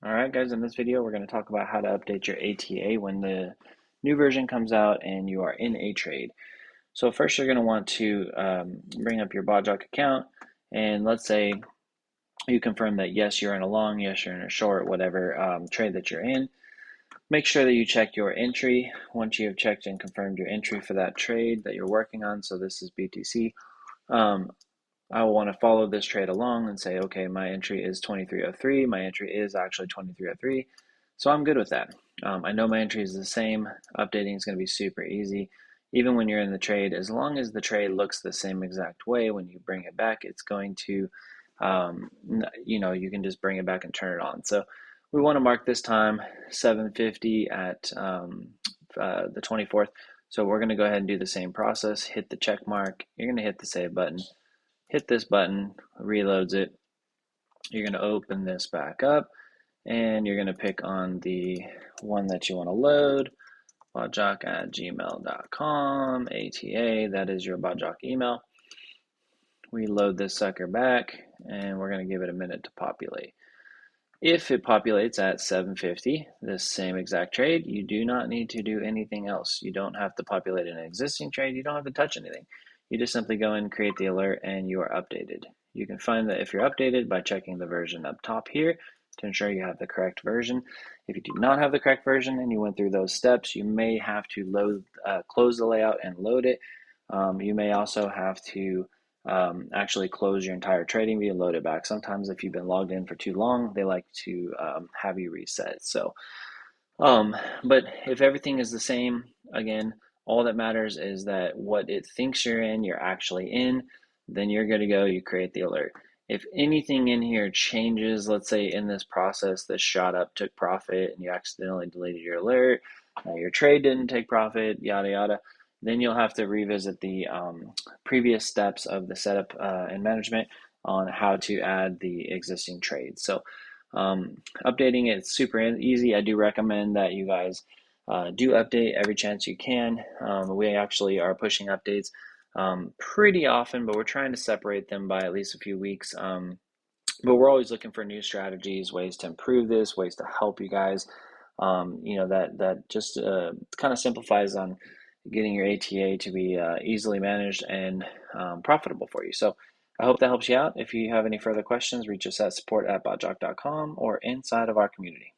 All right, guys, in this video, we're going to talk about how to update your ATA when the new version comes out and you are in a trade. So first, you're going to want to bring up your Botjock account, and let's say you confirm that yes, you're in a long, yes, you're in a short, whatever trade that you're in. Make sure that you check your entry. Once you have checked and confirmed your entry for that trade that you're working on, so this is BTC, I will want to follow this trade along and say, okay, my entry is 2303. My entry is actually 2303. So I'm good with that. I know my entry is the same. Updating is going to be super easy. Even when you're in the trade, as long as the trade looks the same exact way, when you bring it back, it's going to, you can just bring it back and turn it on. So we want to mark this time 7:50 at the 24th. So we're going to go ahead and do the same process. Hit the check mark. You're going to hit the save button. Hit this button, reloads it. You're going to open this back up and you're going to pick on the one that you want to load, botjock@gmail.com, ATA, that is your Botjock email. We load this sucker back and we're going to give it a minute to populate. If it populates at 750, this same exact trade, you do not need to do anything else. You don't have to populate an existing trade. You don't have to touch anything. You just simply go in, create the alert, and you are updated. You can find that if you're updated by checking the version up top here to ensure you have the correct version. If you do not have the correct version and you went through those steps, you may have to close the layout and load it. You may also have to actually close your entire trading view and load it back. Sometimes if you've been logged in for too long, they like to have you reset. But if everything is the same, again, all that matters is that what it thinks you're actually in, then you're good to go. You create the alert. If anything in here changes, let's say in this process, this shot up, took profit, and you accidentally deleted your alert, your trade didn't take profit, yada, yada, then you'll have to revisit the previous steps of the setup and management on how to add the existing trade. So updating it, it's super easy. I do recommend that you guys do update every chance you can. We actually are pushing updates pretty often, but we're trying to separate them by at least a few weeks. But we're always looking for new strategies, ways to improve this, ways to help you guys. That just kind of simplifies on getting your ATA to be easily managed and profitable for you. So I hope that helps you out. If you have any further questions, reach us at support@botjock.com or inside of our community.